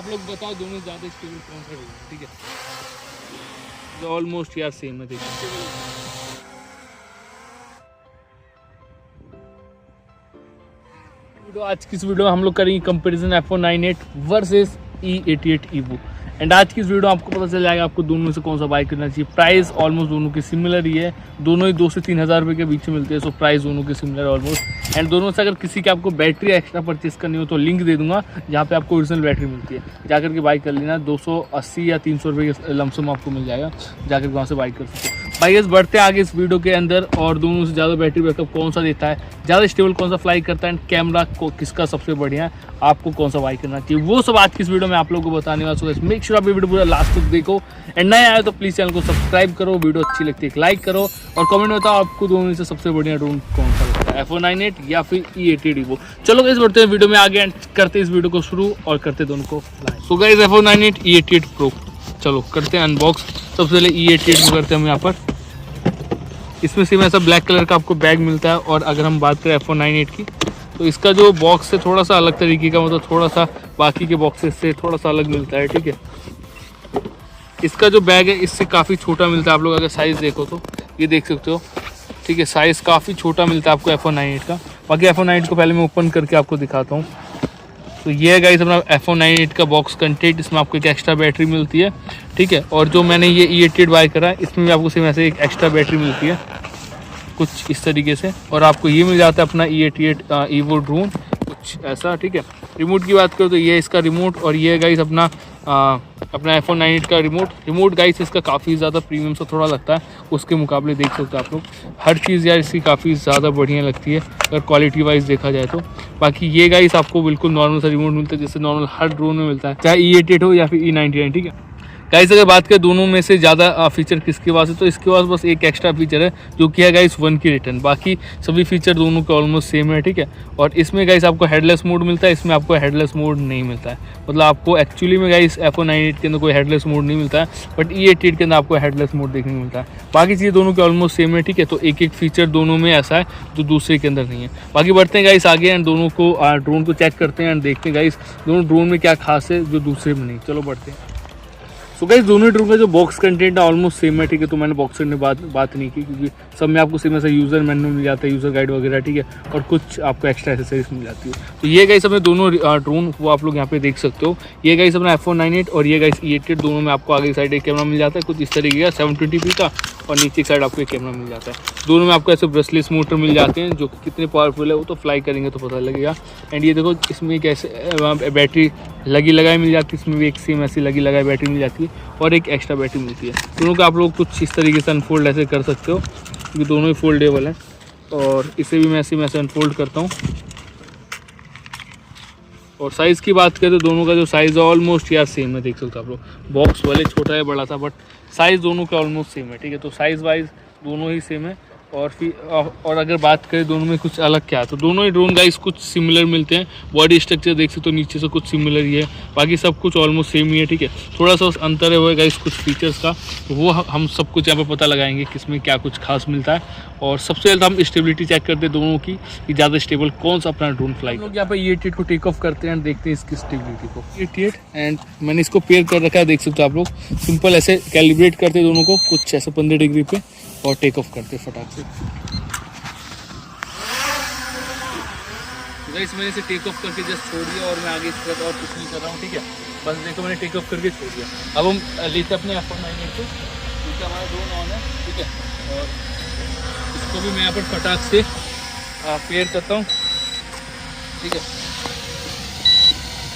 लोग बताओ दोनों ज़्यादा स्टेबल कौन सा रहेगा, ठीक है। ऑलमोस्ट यार सेम है, देखिए। आज की इस वीडियो में हम लोग करेंगे comparison F198 versus E88 Evo। And आज की इस वीडियो में आपको पता चल जाएगा आपको दोनों में से कौन सा बाइक करना चाहिए। प्राइस ऑलमोस्ट दोनों की सिमिलर ही है, दोनों ही 2 से 3 हज़ार रुपये के बीच में मिलते हैं। सो प्राइस दोनों की सिमिलर है ऑलमोस्ट। एंड दोनों से अगर किसी की आपको बैटरी एक्स्ट्रा परचेस करनी हो तो लिंक दे दूंगा जहाँ पे आपको ओरिजिनल बैटरी मिलती है, जाकर के बाइक कर लेना। 280 या 300 रुपये के लमसम आपको मिल जाएगा, जाकर वहाँ से बाइक कर सकते हो। भाई बढ़ते आगे इस वीडियो के अंदर, और दोनों से ज़्यादा बैटरी बैकअप कौन सा देता है, ज़्यादा स्टेबल कौन सा फ्लाई करता है, एंड कैमरा को किसका सबसे बढ़िया है, आपको कौन सा बाइक करना चाहिए, वो सब आज की इस वीडियो में आप लोगों को बताने वाला हूँ। मेक श्योर आप ये वीडियो पूरा लास्ट तक देखो। एंड नए आए तो प्लीज़ चैनल को सब्सक्राइब करो, वीडियो अच्छी लगती है लाइक करो, और कमेंट में बताओ आपको दोनों में से सबसे बढ़िया ड्रोन कौन सा लगता है, F198 या फिर E88 Evo। चलो गाइस बढ़ते हैं वीडियो में आगे एंड करते इस वीडियो को शुरू और करते दोनों को। So guys F198 E88 Pro, चलो करते हैं अनबॉक्स। सबसे पहले E88 को करते हैं हम यहाँ पर। इसमें सेम ऐसा ब्लैक कलर का आपको बैग मिलता है। और अगर हम बात करें F198 की तो इसका जो बॉक्स से थोड़ा सा अलग तरीके का, मतलब थोड़ा सा बाकी के बॉक्सेस से थोड़ा सा अलग मिलता है, ठीक है। इसका जो बैग है इससे काफ़ी छोटा मिलता है। आप लोग अगर साइज़ देखो तो ये देख सकते हो, ठीक है। साइज़ काफ़ी छोटा मिलता है आपको F198 का। बाकी F198 को पहले मैं ओपन करके आपको दिखाता हूँ। तो ये है गाइस अपना F198 का बॉक्स कंटेंट। इसमें आपको एक एक्स्ट्रा बैटरी मिलती है, ठीक है। और जो मैंने ये E88 बाय करा है इसमें भी आपको सेम ऐसे एक एक्स्ट्रा बैटरी मिलती है कुछ इस तरीके से। और आपको ये मिल जाता है अपना E88 Evo ड्रोन कुछ ऐसा, ठीक है। रिमोट की बात करो तो ये इसका रिमोट, और ये गाइस अपना F198 का रिमोट गाइस इसका काफ़ी ज़्यादा प्रीमियम सा थोड़ा लगता है उसके मुकाबले। देख सकते हो आप लोग, हर चीज़ यार इसकी काफ़ी ज़्यादा बढ़िया लगती है अगर क्वालिटी वाइज देखा जाए तो। बाकी ये गाइस आपको बिल्कुल नॉर्मल सा रिमोट मिलता है जैसे नॉर्मल हर ड्रोन में मिलता है, चाहे E88 हो या फिर E99, ठीक है। गाइस अगर बात करें दोनों में से ज़्यादा फीचर किसके पास है तो इसके पास बस एक एक्स्ट्रा फीचर है जो कि है गाइस 1 की रिटर्न। बाकी सभी फीचर दोनों के ऑलमोस्ट सेम है, ठीक है। और इसमें गाइस आपको हेडलेस मोड मिलता है, इसमें आपको हेडलेस मोड नहीं मिलता है। मतलब आपको एक्चुअली में गाइस F198 के अंदर कोई हेडलेस मोड नहीं मिलता है, बट E88 के अंदर आपको हेडलेस मोड देखने को मिलता है। बाकी चीज़ें दोनों के ऑलमोस्ट सेम है, ठीक है। तो एक एक फीचर दोनों में ऐसा है जो दूसरे के अंदर नहीं है। बाकी बढ़ते हैं गाइस आगे एंड दोनों को ड्रोन को चेक करते हैं एंड देखते हैं गाइस दोनों ड्रोन में क्या खास है जो दूसरे में नहीं। चलो बढ़ते हैं। सो गाइस दोनों ड्रोन का जो बॉक्स कंटेंट है ऑलमोस्ट सेम है, ठीक है। तो मैंने बॉक्स में बात नहीं की क्योंकि सब में आपको सेम ऐसा यूज़र मैनुअल मिल जाता है, यूज़र गाइड वगैरह, ठीक है। और कुछ आपको एक्स्ट्रा एसेसरीज मिल जाती है। तो ये गाइस अपने दोनों ड्रोन वो आप लोग यहाँ पे देख सकते हो। ये गाइस अपना F198 और ये गाइस E88 दोनों में आपको आगे की साइड एक कैमरा मिल जाता है कुछ इस तरीके का 720p का, और नीचे की साइड आपको एक कैमरा मिल जाता है। दोनों में आपको ऐसे ब्रशलेस मोटर मिल जाते हैं जो कि कितने पावरफुल है वो तो फ्लाई करेंगे तो पता लगेगा। एंड ये देखो इसमें एक ऐसे बैटरी लगी लगाई मिल जाती है, इसमें भी एक सेम ऐसी लगी लगाई बैटरी मिल जाती है और एक एक्स्ट्रा बैटरी मिलती है। दोनों का आप लोग कुछ इस तरीके से अनफोल्ड ऐसे कर सकते हो क्योंकि दोनों ही फोल्डेबल है। और इसे भी मैं ऐसे अनफोल्ड करता हूँ। और साइज़ की बात करें तो दोनों का जो साइज़ है ऑलमोस्ट यार सेम है, देख सकते हो आप लोग। बॉक्स वाले छोटा है बड़ा था बट साइज़ दोनों का ऑलमोस्ट सेम है, ठीक है। तो साइज़ वाइज दोनों ही सेम है। और अगर बात करें दोनों में कुछ अलग क्या है तो दोनों ही ड्रोन गाइस कुछ सिमिलर मिलते हैं। बॉडी स्ट्रक्चर देख सकते हो नीचे से कुछ सिमिलर ही है, बाकी सब कुछ ऑलमोस्ट सेम ही है, ठीक है। थोड़ा सा अंतर है वो गाइस कुछ फीचर्स का, तो वो हम सब कुछ यहाँ पर पता लगाएंगे किसमें क्या कुछ खास मिलता है। और सबसे ज़्यादा हम स्टेबिलिटी चेक करते हैं दोनों की कि ज़्यादा स्टेबल कौन सा अपना ड्रोन फ्लाई। लोग यहाँ पर E88 को टेक ऑफ करते हैं एंड देखते हैं इसकी स्टेबिलिटी को। E88 एंड मैंने इसको पेयर कर रखा है, देख सकते हो आप लोग। सिंपल ऐसे कैलिब्रेट करते हैं दोनों को कुछ ऐसे 15 डिग्री पे और टेक ऑफ करते हैं फटाक से। गाइस मैंने इसे टेक ऑफ करके जस्ट छोड़ दिया और मैं आगे इसके बाद और कुछ नहीं कर रहा हूँ, ठीक है। बस देखो मैंने टेक ऑफ करके छोड़ दिया। अब हम लेते अपने F198 को, क्योंकि हमारा ड्रोन ऑन है, ठीक है। और इसको भी मैं यहाँ पर फटाक से पेयर करता हूँ, ठीक है।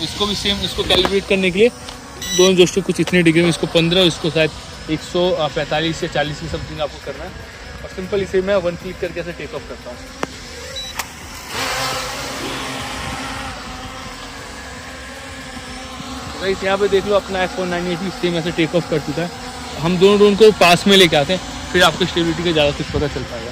इसको भी सेम इसको कैलिब्रेट करने के लिए दोनों जोस्टिक कुछ इतने डिग्री में, इसको 15 और इसको शायद 145 या 40 की समथिंग आपको करना है। और सिंपल इसे मैं 1 क्लिक करके ऐसे टेक ऑफ करता हूँ। गाइस यहाँ पे देख लो अपना F198 भी सेम ऐसे टेक ऑफ कर चुका है। हम दोनों ड्रोन को पास में लेके आते हैं फिर आपको स्टेबिलिटी का ज़्यादा कुछ पता चल पाएगा।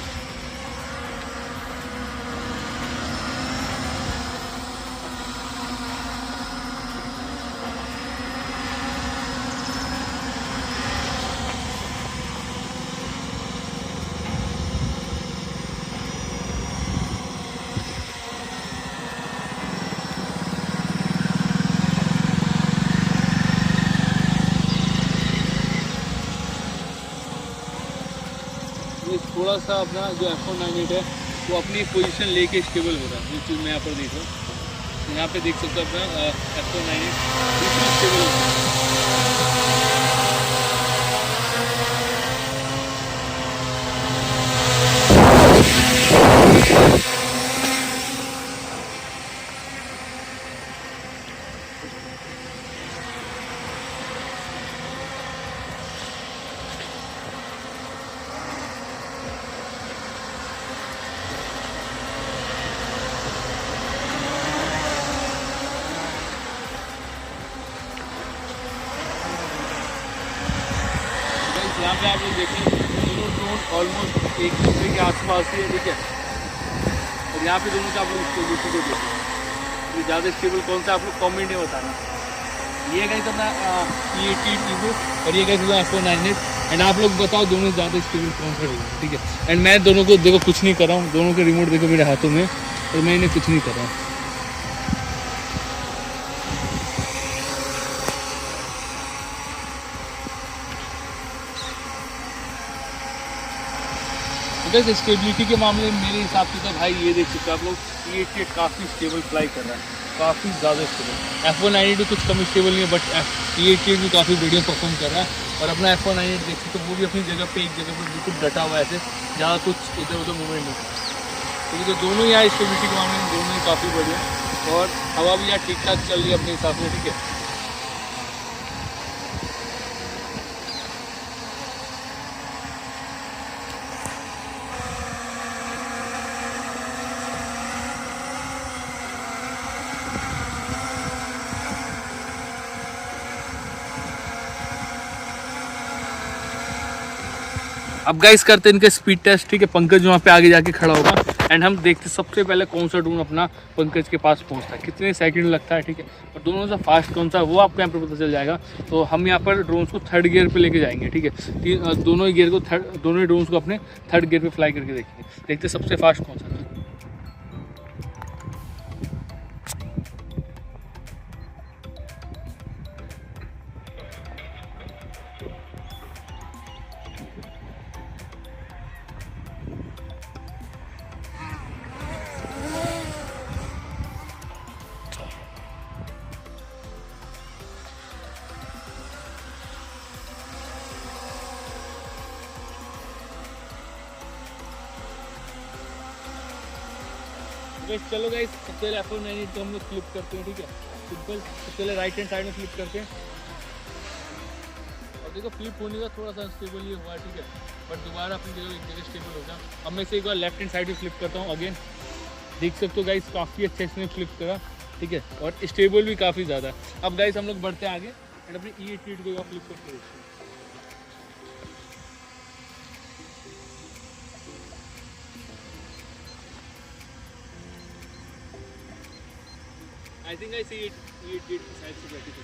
थोड़ा सा अपना जो F198 है वो अपनी पोजीशन लेके स्टेबल हो रहा है, जो चीज़ मैं यहाँ पर देख रहा हूँ। यहाँ पे देख सकते हो अपना F198 बिल्कुल स्टेबल हो रहा है। यहाँ पे आप लोग देखें दोनों ड्रोन ऑलमोस्ट एक दूसरे के आसपास ही है, ठीक है। और यहाँ पे दोनों का आप लोग स्टेबिलिटी को देखें, तो ज़्यादा स्टेबल कौन सा आप लोग कमेंट में बताना। ये कहीं तो अपना E88 ईवो और ये कहीं तो F198 एंड आप लोग बताओ दोनों ज़्यादा स्टेबल कौन सा रहेगा, ठीक है। एंड मैं दोनों को देखो कुछ नहीं कर रहा हूँ, दोनों के रिमोट देखो मेरे हाथों में और मैं इन्हें कुछ नहीं कर रहा हूँ। बस स्टेबिलिटी के मामले में मेरे हिसाब से तो भाई ये देख सकते हो आप लोग E88 काफ़ी स्टेबल फ्लाई कर रहा है, काफ़ी ज़्यादा स्टेबल। F198 कुछ कम स्टेबल नहीं है बट E88 भी काफ़ी बढ़िया परफॉर्म कर रहा है। और अपना F198 देख सकते हो वो भी अपनी जगह पे एक जगह पर बिल्कुल डटा हुआ है, ऐसे ज़्यादा कुछ इधर उधर मूवमेंट नहीं है। तो दोनों यहाँ स्टेबिलिटी के मामले में दोनों ही काफ़ी बढ़िया और हवा भी यहाँ ठीक ठाक चल रही है अपने हिसाब से, ठीक है। अब गाइस करते हैं इनका स्पीड टेस्ट, ठीक है। पंकज वहाँ पे आगे जाके खड़ा होगा एंड हम देखते सबसे पहले कौन सा ड्रोन अपना पंकज के पास पहुँचता है, कितने सेकंड लगता है, ठीक है। और दोनों से फास्ट कौन सा वो आपको यहाँ पर पता चल जाएगा। तो हम यहाँ पर ड्रोन्स को थर्ड गियर पे लेके जाएंगे, ठीक है। दोनों ही ड्रोन्स को अपने थर्ड गियर पे फ्लाई करके देखेंगे, देखते सबसे फास्ट कौन सा। चलो गाइस सबसे पहले F198 को हम लोग फ्लिप करते हैं, ठीक है। सिंपल सबसे पहले राइट हैंड साइड में फ्लिप करते हैं और देखो फ्लिप होने का थोड़ा सा अनस्टेबल ये हुआ है, ठीक है। बट दोबारा अपनी जगह एक जगह स्टेबल हो गया। अब मैं इसे एक बार लेफ्ट हैंड साइड में फ्लिप करता हूँ अगेन, देख सकते हो गाइस काफ़ी अच्छे इसने फ्लिप करा, ठीक है। और स्टेबल भी काफ़ी ज़्यादा। अब गाइस हम लोग बढ़ते हैं आगे एंड अपनी E88 को फ्लिप करके देखते हैं। I think I C E88 की साइड से बैठी थी।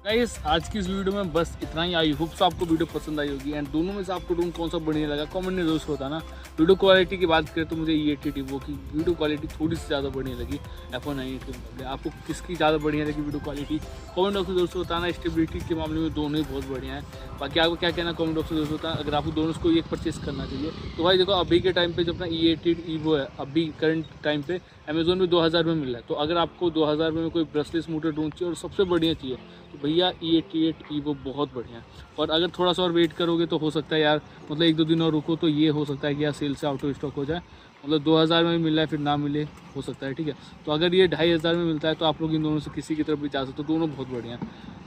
गाइस आज की इस वीडियो में बस इतना ही। आई होप सो आपको वीडियो पसंद आई होगी एंड दोनों में से आपको ड्रोन कौन सा बढ़िया लगा कमेंट में दोस्तों बताना। वीडियो क्वालिटी की बात करें तो मुझे E88 ईवो की वीडियो क्वालिटी थोड़ी सी ज़्यादा बढ़िया लगी F198 के मुकाबले। आपको किसकी ज़्यादा बढ़िया लगी वीडियो क्वालिटी कमेंट बॉक्स में दोस्तों बताना। स्टेबिलिटी के मामले में दोनों ही बहुत बढ़िया है। बाकी आपको क्या कहना कमेंट बॉक्स में दोस्तों बताना। अगर आपको दोनों को एक परचेस करना चाहिए तो भाई देखो अभी के टाइम पे जो अपना E88 ईवो है अभी करंट टाइम पे अमेजोन में 2000 में मिल रहा है। तो अगर आपको 2000 में कोई ब्रशलेस मोटर ड्रोन चाहिए और सबसे बढ़िया चाहिए तो भाई बढ़िया E88 EVO बहुत बढ़िया। और अगर थोड़ा सा और वेट करोगे तो हो सकता है यार, मतलब 1-2 दिन और रुको तो ये हो सकता है कि यार सेल से आउट ऑफ स्टॉक हो जाए, मतलब 2000 में मिल रहा है फिर ना मिले, हो सकता है, ठीक है। तो अगर ये 2500 में मिलता है तो आप लोग इन दोनों से किसी की तरफ भी जा सकते हो, दोनों बहुत बढ़िया,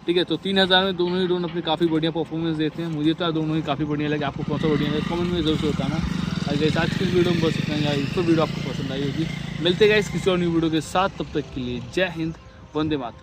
ठीक है। तो 3000 में दोनों ही ड्रोन अपनी काफ़ी बढ़िया परफॉर्मेंस देते हैं। मुझे तो दोनों ही काफ़ी बढ़िया लगे। आपको कौन सा बढ़िया लगे कमेंट में जरूर से बताना। अगर आज की वीडियो में बस इतना ही, तो वीडियो आपको पसंद आई होगी। मिलते गाइस किसी और न्यू वीडियो के साथ, तब तक के लिए जय हिंद, वंदे मातरम।